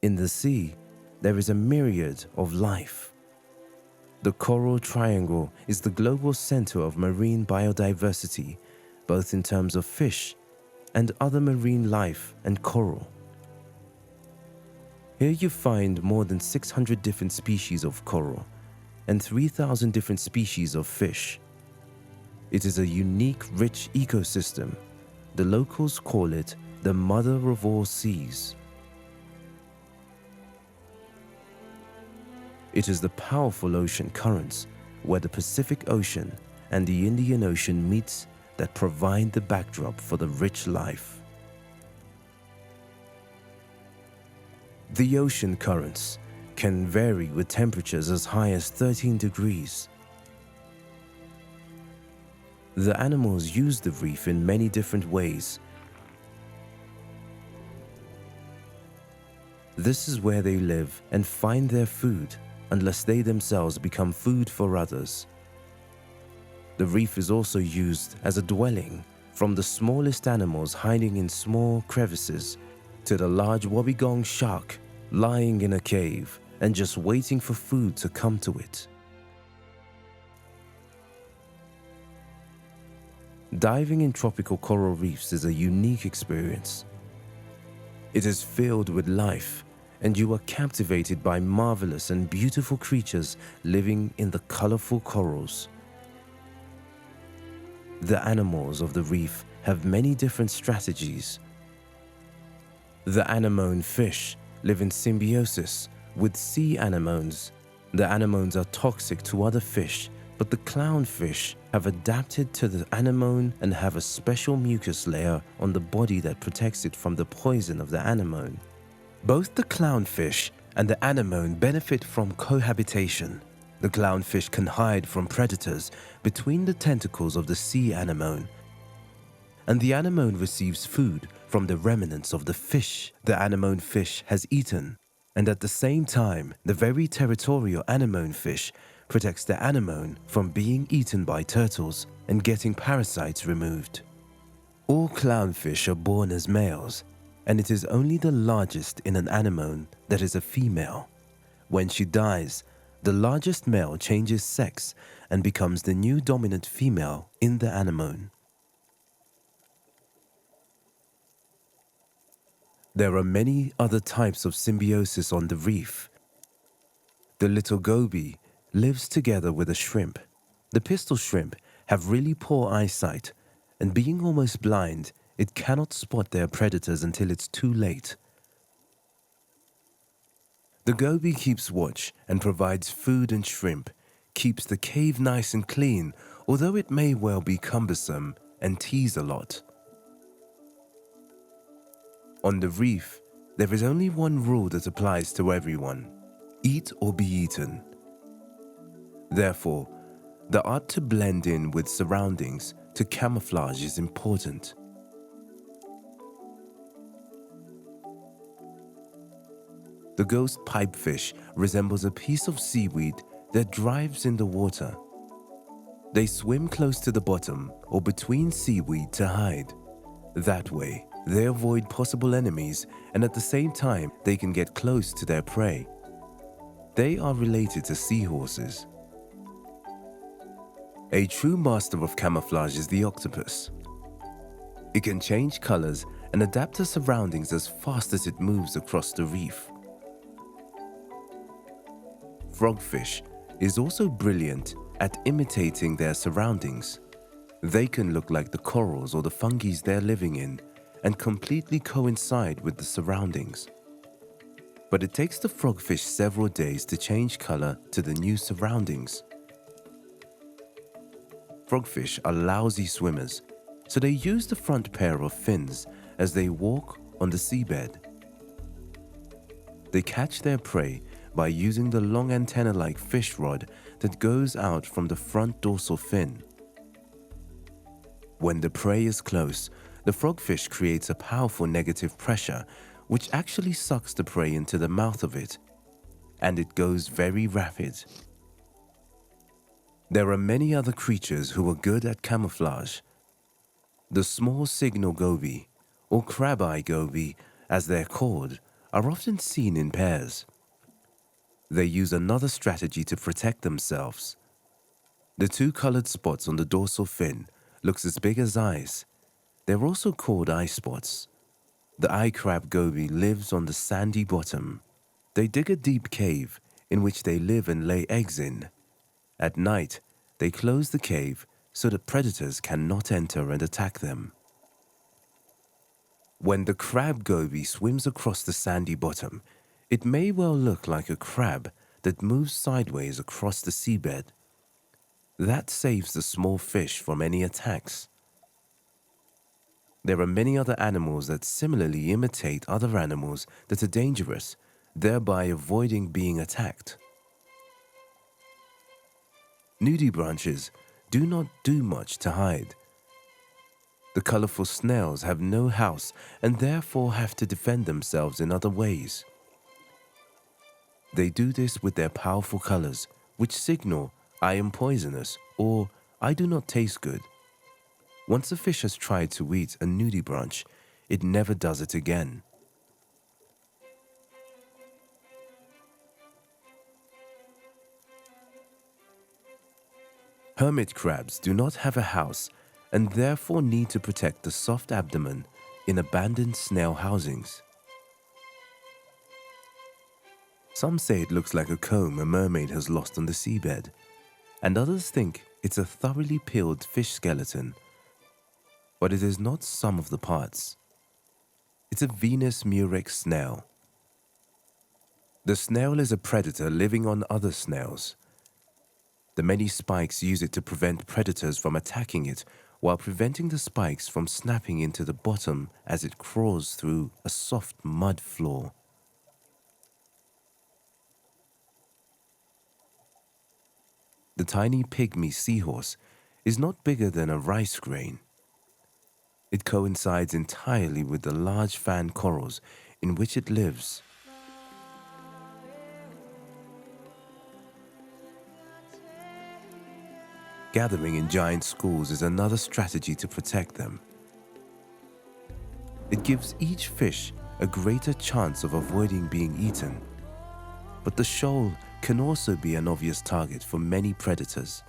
In the sea, there is a myriad of life. The Coral Triangle is the global center of marine biodiversity, both in terms of fish and other marine life and coral. Here you find more than 600 different species of coral and 3,000 different species of fish. It is a unique, rich ecosystem. The locals call it the mother of all seas. It is the powerful ocean currents where the Pacific Ocean and the Indian Ocean meet that provide the backdrop for the rich life. The ocean currents can vary with temperatures as high as 13 degrees. The animals use the reef in many different ways. This is where they live and find their food, unless they themselves become food for others. The reef is also used as a dwelling, from the smallest animals hiding in small crevices to the large wobbegong shark lying in a cave and just waiting for food to come to it. Diving in tropical coral reefs is a unique experience. It is filled with life, and you are captivated by marvelous and beautiful creatures living in the colorful corals. The animals of the reef have many different strategies. The anemone fish live in symbiosis with sea anemones. The anemones are toxic to other fish, but the clownfish have adapted to the anemone and have a special mucus layer on the body that protects it from the poison of the anemone. Both the clownfish and the anemone benefit from cohabitation. The clownfish can hide from predators between the tentacles of the sea anemone, and the anemone receives food from the remnants of the fish the anemone fish has eaten. And at the same time, the very territorial anemone fish protects the anemone from being eaten by turtles and getting parasites removed. All clownfish are born as males, and it is only the largest in an anemone that is a female. When she dies, the largest male changes sex and becomes the new dominant female in the anemone. There are many other types of symbiosis on the reef. The little goby lives together with a shrimp. The pistol shrimp have really poor eyesight, and being almost blind, it cannot spot their predators until it's too late. The goby keeps watch and provides food and shrimp, keeps the cave nice and clean, although it may well be cumbersome and tease a lot. On the reef, there is only one rule that applies to everyone: eat or be eaten. Therefore, the art to blend in with surroundings, to camouflage, is important. The ghost pipefish resembles a piece of seaweed that drives in the water. They swim close to the bottom or between seaweed to hide. That way, they avoid possible enemies, and at the same time, they can get close to their prey. They are related to seahorses. A true master of camouflage is the octopus. It can change colors and adapt to surroundings as fast as it moves across the reef. Frogfish is also brilliant at imitating their surroundings. They can look like the corals or the fungi they're living in and completely coincide with the surroundings. But it takes the frogfish several days to change color to the new surroundings. Frogfish are lousy swimmers, so they use the front pair of fins as they walk on the seabed. They catch their prey by using the long antenna-like fish rod that goes out from the front dorsal fin. When the prey is close, the frogfish creates a powerful negative pressure which actually sucks the prey into the mouth of it, and it goes very rapid. There are many other creatures who are good at camouflage. The small signal goby, or crab-eye goby as they're called, are often seen in pairs. They use another strategy to protect themselves. The two colored spots on the dorsal fin looks as big as eyes. They're also called eye spots. The eye crab goby lives on the sandy bottom. They dig a deep cave in which they live and lay eggs in. At night, they close the cave so that predators cannot enter and attack them. When the crab goby swims across the sandy bottom, it may well look like a crab that moves sideways across the seabed. That saves the small fish from any attacks. There are many other animals that similarly imitate other animals that are dangerous, thereby avoiding being attacked. Nudibranches do not do much to hide. The colorful snails have no house and therefore have to defend themselves in other ways. They do this with their powerful colors, which signal, "I am poisonous" or "I do not taste good." Once a fish has tried to eat a nudibranch, it never does it again. Hermit crabs do not have a house and therefore need to protect the soft abdomen in abandoned snail housings. Some say it looks like a comb a mermaid has lost on the seabed, and others think it's a thoroughly peeled fish skeleton. But it is not some of the parts. It's a Venus Muric snail. The snail is a predator living on other snails. The many spikes use it to prevent predators from attacking it, while preventing the spikes from snapping into the bottom as it crawls through a soft mud floor. The tiny Pygmy Seahorse is not bigger than a rice grain. It coincides entirely with the large fan corals in which it lives. Gathering in giant schools is another strategy to protect them. It gives each fish a greater chance of avoiding being eaten, but the shoal can also be an obvious target for many predators.